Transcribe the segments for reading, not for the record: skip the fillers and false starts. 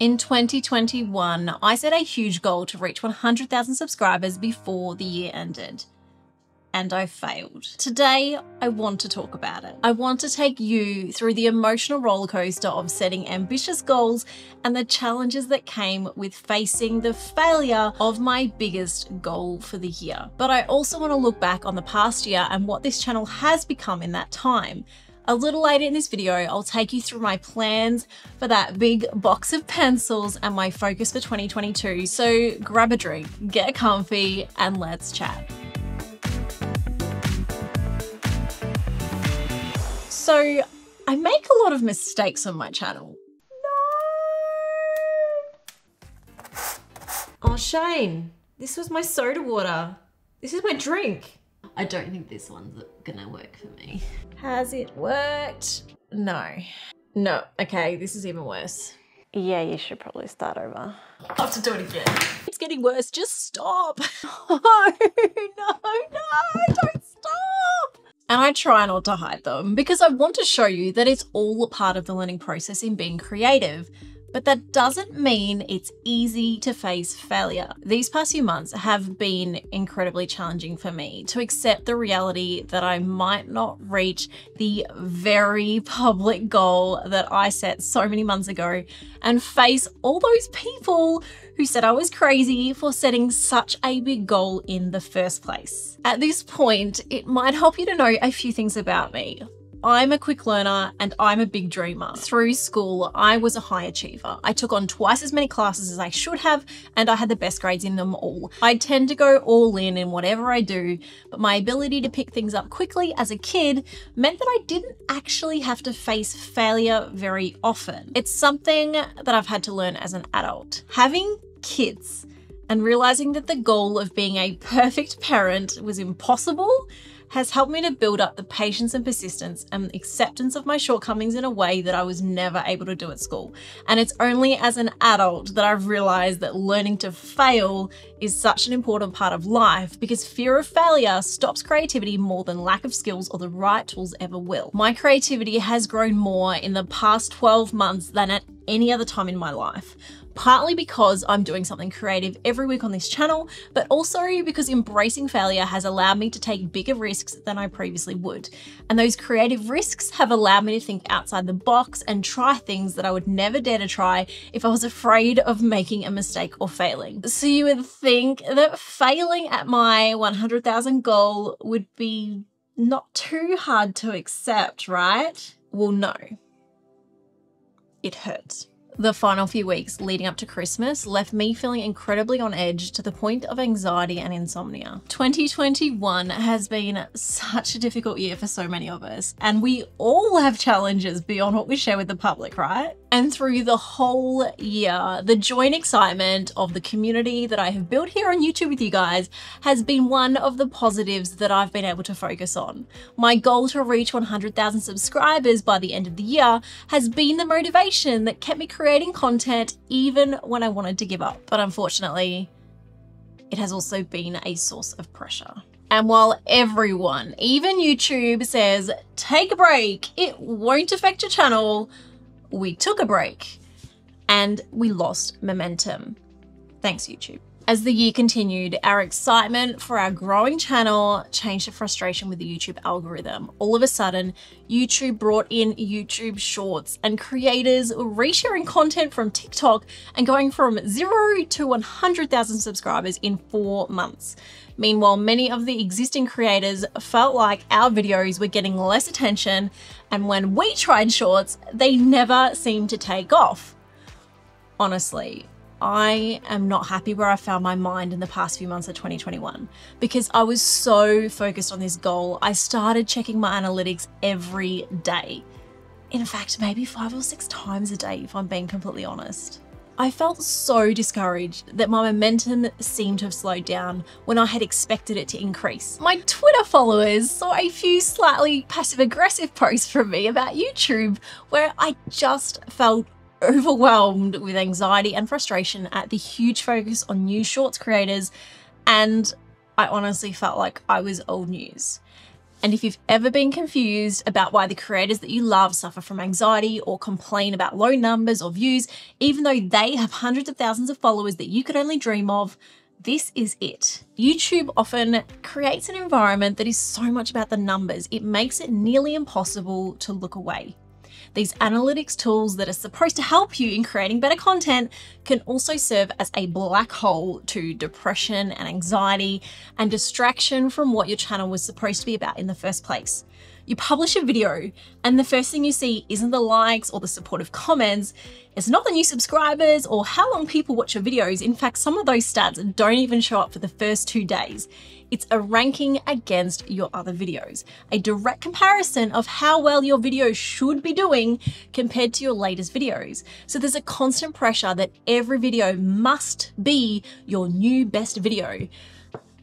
In 2021, I set a huge goal to reach 100,000 subscribers before the year ended. And I failed. Today, I want to talk about it. I want to take you through the emotional rollercoaster of setting ambitious goals and the challenges that came with facing the failure of my biggest goal for the year. But I also want to look back on the past year and what this channel has become in that time. A little later in this video, I'll take you through my plans for that big box of pencils and my focus for 2022. So grab a drink, get comfy, and let's chat. So I make a lot of mistakes on my channel. No! Oh, Shane, this was my soda water. This is my drink. I don't think this one's gonna work for me. Has it worked? No. No, okay, this is even worse. Yeah, you should probably start over. I'll have to do it again. It's getting worse, just stop. Oh, no, don't stop. And I try not to hide them because I want to show you that it's all a part of the learning process in being creative. But that doesn't mean it's easy to face failure. These past few months have been incredibly challenging for me to accept the reality that I might not reach the very public goal that I set so many months ago and face all those people who said I was crazy for setting such a big goal in the first place. At this point, it might help you to know a few things about me. I'm a quick learner and I'm a big dreamer. Through school, I was a high achiever. I took on twice as many classes as I should have, and I had the best grades in them all. I tend to go all in whatever I do, but my ability to pick things up quickly as a kid meant that I didn't actually have to face failure very often. It's something that I've had to learn as an adult. Having kids and realizing that the goal of being a perfect parent was impossible has helped me to build up the patience and persistence and acceptance of my shortcomings in a way that I was never able to do at school. And it's only as an adult that I've realized that learning to fail is such an important part of life because fear of failure stops creativity more than lack of skills or the right tools ever will. My creativity has grown more in the past 12 months than at any other time in my life. Partly because I'm doing something creative every week on this channel, but also because embracing failure has allowed me to take bigger risks than I previously would. And those creative risks have allowed me to think outside the box and try things that I would never dare to try if I was afraid of making a mistake or failing. So you would think that failing at my 100,000 goal would be not too hard to accept, right? Well, no. It hurts. The final few weeks leading up to Christmas left me feeling incredibly on edge to the point of anxiety and insomnia. 2021 has been such a difficult year for so many of us, and we all have challenges beyond what we share with the public, right? And through the whole year, the joy and excitement of the community that I have built here on YouTube with you guys has been one of the positives that I've been able to focus on. My goal to reach 100,000 subscribers by the end of the year has been the motivation that kept me creating content even when I wanted to give up. But unfortunately, it has also been a source of pressure. And while everyone, even YouTube, says, take a break, it won't affect your channel, we took a break and we lost momentum. Thanks, YouTube. As the year continued, our excitement for our growing channel changed to frustration with the YouTube algorithm. All of a sudden, YouTube brought in YouTube Shorts and creators were resharing content from TikTok and going from 0 to 100,000 subscribers in 4 months. Meanwhile, many of the existing creators felt like our videos were getting less attention, and when we tried Shorts, they never seemed to take off. Honestly, I am not happy where I found my mind in the past few months of 2021 because I was so focused on this goal. I started checking my analytics every day. In fact, maybe 5 or 6 times a day, if I'm being completely honest. I felt so discouraged that my momentum seemed to have slowed down when I had expected it to increase. My Twitter followers saw a few slightly passive-aggressive posts from me about YouTube where I just felt overwhelmed with anxiety and frustration at the huge focus on new Shorts creators, and I honestly felt like I was old news. And if you've ever been confused about why the creators that you love suffer from anxiety or complain about low numbers or views, even though they have hundreds of thousands of followers that you could only dream of, this is it. YouTube often creates an environment that is so much about the numbers, it makes it nearly impossible to look away. These analytics tools that are supposed to help you in creating better content can also serve as a black hole to depression and anxiety and distraction from what your channel was supposed to be about in the first place. You publish a video and the first thing you see isn't the likes or the supportive comments. It's not the new subscribers or how long people watch your videos. In fact, some of those stats don't even show up for the first 2 days. It's a ranking against your other videos, a direct comparison of how well your video should be doing compared to your latest videos. So there's a constant pressure that every video must be your new best video.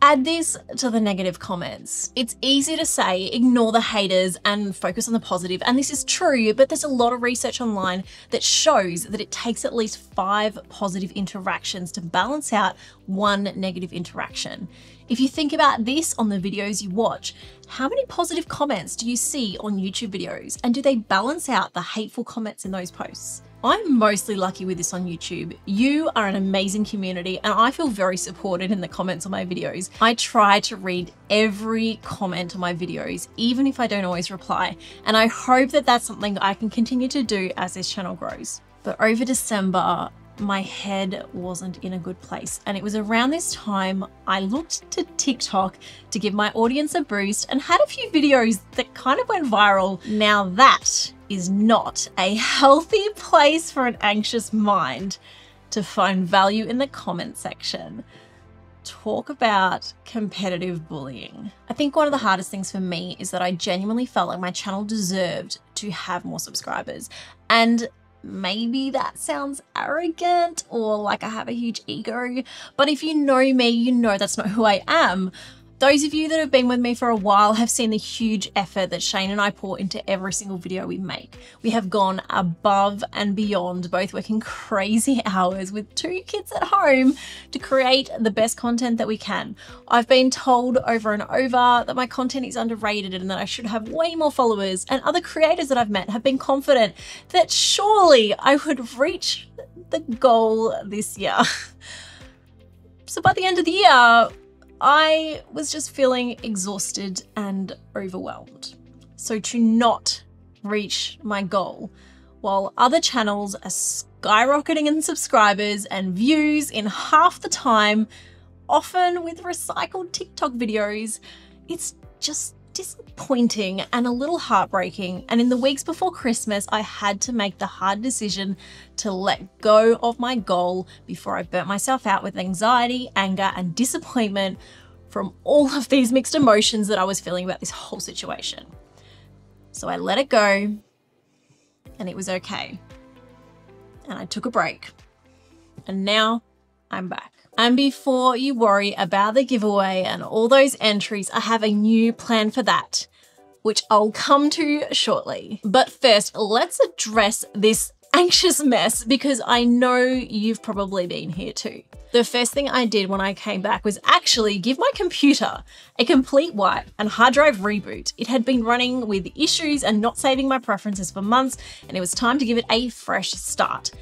Add this to the negative comments. It's easy to say, ignore the haters and focus on the positive. And this is true, but there's a lot of research online that shows that it takes at least 5 positive interactions to balance out 1 negative interaction. If you think about this on the videos you watch, how many positive comments do you see on YouTube videos? And do they balance out the hateful comments in those posts? I'm mostly lucky with this on YouTube. You are an amazing community and I feel very supported in the comments on my videos. I try to read every comment on my videos, even if I don't always reply. And I hope that that's something I can continue to do as this channel grows. But over December, my head wasn't in a good place. And it was around this time I looked to TikTok to give my audience a boost and had a few videos that kind of went viral. Now that is not a healthy place for an anxious mind to find value in the comment section. Talk about competitive bullying. I think one of the hardest things for me is that I genuinely felt like my channel deserved to have more subscribers. And maybe that sounds arrogant or like I have a huge ego, but if you know me, you know that's not who I am. Those of you that have been with me for a while have seen the huge effort that Shane and I pour into every single video we make. We have gone above and beyond, both working crazy hours with 2 kids at home to create the best content that we can. I've been told over and over that my content is underrated and that I should have way more followers, and other creators that I've met have been confident that surely I would reach the goal this year. So by the end of the year, I was just feeling exhausted and overwhelmed. So to not reach my goal while other channels are skyrocketing in subscribers and views in half the time, often with recycled TikTok videos, it's just disappointing and a little heartbreaking. And in the weeks before Christmas, I had to make the hard decision to let go of my goal before I burnt myself out with anxiety, anger, and disappointment from all of these mixed emotions that I was feeling about this whole situation. So I let it go and it was okay. And I took a break and now I'm back. And before you worry about the giveaway and all those entries, I have a new plan for that, which I'll come to shortly. But first, let's address this anxious mess because I know you've probably been here too. The first thing I did when I came back was actually give my computer a complete wipe and hard drive reboot. It had been running with issues and not saving my preferences for months, and it was time to give it a fresh start.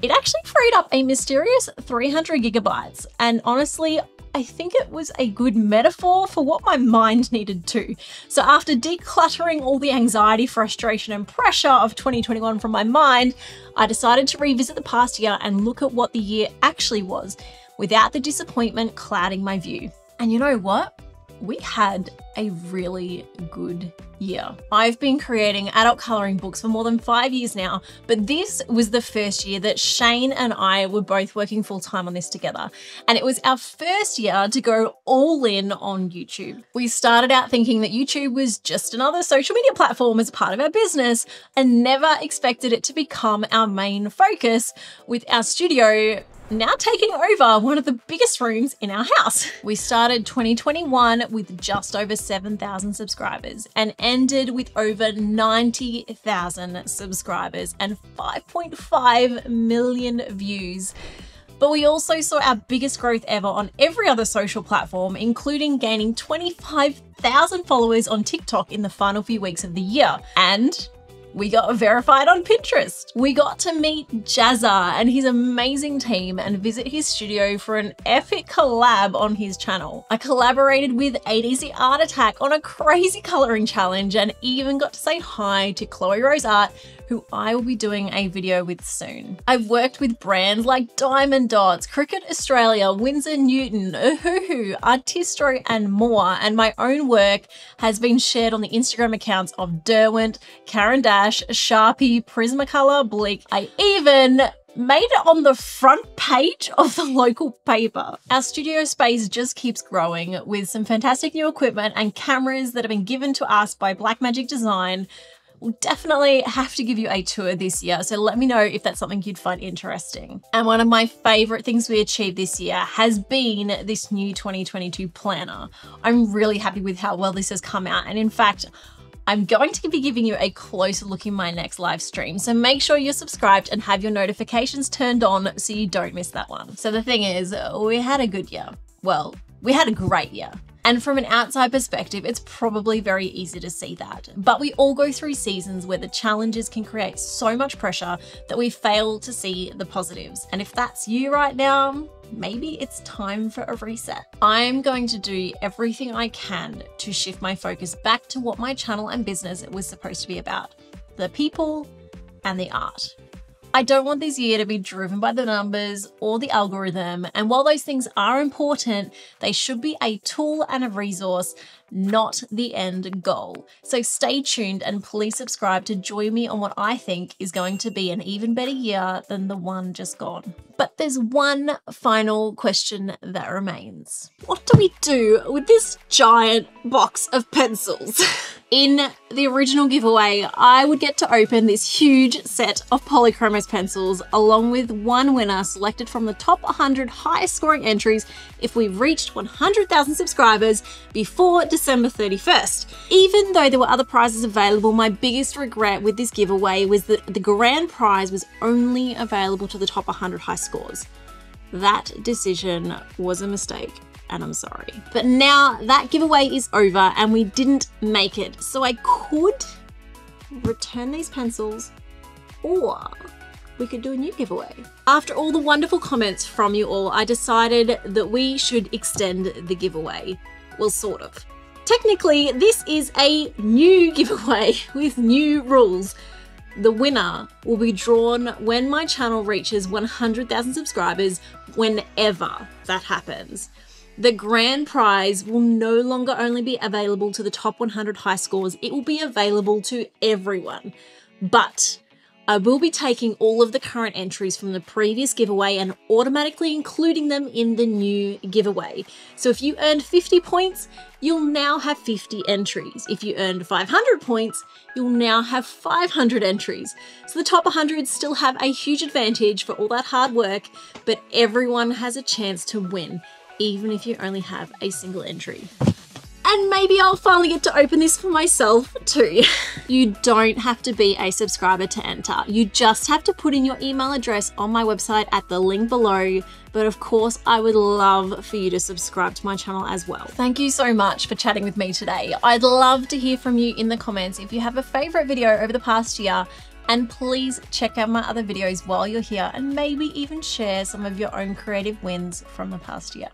It actually freed up a mysterious 300 gigabytes, and honestly, I think it was a good metaphor for what my mind needed too. So after decluttering all the anxiety, frustration, and pressure of 2021 from my mind, I decided to revisit the past year and look at what the year actually was, without the disappointment clouding my view. And you know what? We had a really good year. I've been creating adult coloring books for more than 5 years now, but this was the first year that Shane and I were both working full-time on this together. And it was our first year to go all in on YouTube. We started out thinking that YouTube was just another social media platform as part of our business and never expected it to become our main focus, with our studio now taking over one of the biggest rooms in our house. We started 2021 with just over 7,000 subscribers and ended with over 90,000 subscribers and 5.5 million views. But we also saw our biggest growth ever on every other social platform, including gaining 25,000 followers on TikTok in the final few weeks of the year. And we got verified on Pinterest. We got to meet Jazza and his amazing team and visit his studio for an epic collab on his channel. I collaborated with ADC Art Attack on a crazy coloring challenge and even got to say hi to Chloe Rose Art, who I will be doing a video with soon. I've worked with brands like Diamond Dots, Cricut Australia, Winsor Newton, Ohuhu, Artistro, and more, and my own work has been shared on the Instagram accounts of Derwent, Caran d'Ache, Sharpie, Prismacolor, Blick. I even made it on the front page of the local paper. Our studio space just keeps growing with some fantastic new equipment and cameras that have been given to us by Blackmagic Design. We'll definitely have to give you a tour this year, so let me know if that's something you'd find interesting. And one of my favorite things we achieved this year has been this new 2022 planner. I'm really happy with how well this has come out, and in fact, I'm going to be giving you a closer look in my next live stream, so make sure you're subscribed and have your notifications turned on so you don't miss that one. So the thing is, we had a good year. Well, we had a great year. And from an outside perspective, it's probably very easy to see that. But we all go through seasons where the challenges can create so much pressure that we fail to see the positives. And if that's you right now, maybe it's time for a reset. I'm going to do everything I can to shift my focus back to what my channel and business was supposed to be about: the people and the art. I don't want this year to be driven by the numbers or the algorithm, and while those things are important, they should be a tool and a resource, not the end goal. So stay tuned and please subscribe to join me on what I think is going to be an even better year than the one just gone. But there's one final question that remains. What do we do with this giant box of pencils? In the original giveaway, I would get to open this huge set of Polychromos pencils along with one winner selected from the top 100 highest scoring entries if we reached 100,000 subscribers before December 31st. Even though there were other prizes available, my biggest regret with this giveaway was that the grand prize was only available to the top 100 high scores. That decision was a mistake, and I'm sorry. But now that giveaway is over and we didn't make it, so I could return these pencils, or we could do a new giveaway. After all the wonderful comments from you all, I decided that we should extend the giveaway. Well, sort of. Technically, this is a new giveaway with new rules. The winner will be drawn when my channel reaches 100,000 subscribers, whenever that happens. The grand prize will no longer only be available to the top 100 high scores, it will be available to everyone. But I will be taking all of the current entries from the previous giveaway and automatically including them in the new giveaway. So if you earned 50 points, you'll now have 50 entries. If you earned 500 points, you'll now have 500 entries. So the top 100 still have a huge advantage for all that hard work, but everyone has a chance to win, even if you only have a single entry. And maybe I'll finally get to open this for myself too. You don't have to be a subscriber to enter. You just have to put in your email address on my website at the link below. But of course, I would love for you to subscribe to my channel as well. Thank you so much for chatting with me today. I'd love to hear from you in the comments if you have a favorite video over the past year. And please check out my other videos while you're here and maybe even share some of your own creative wins from the past year.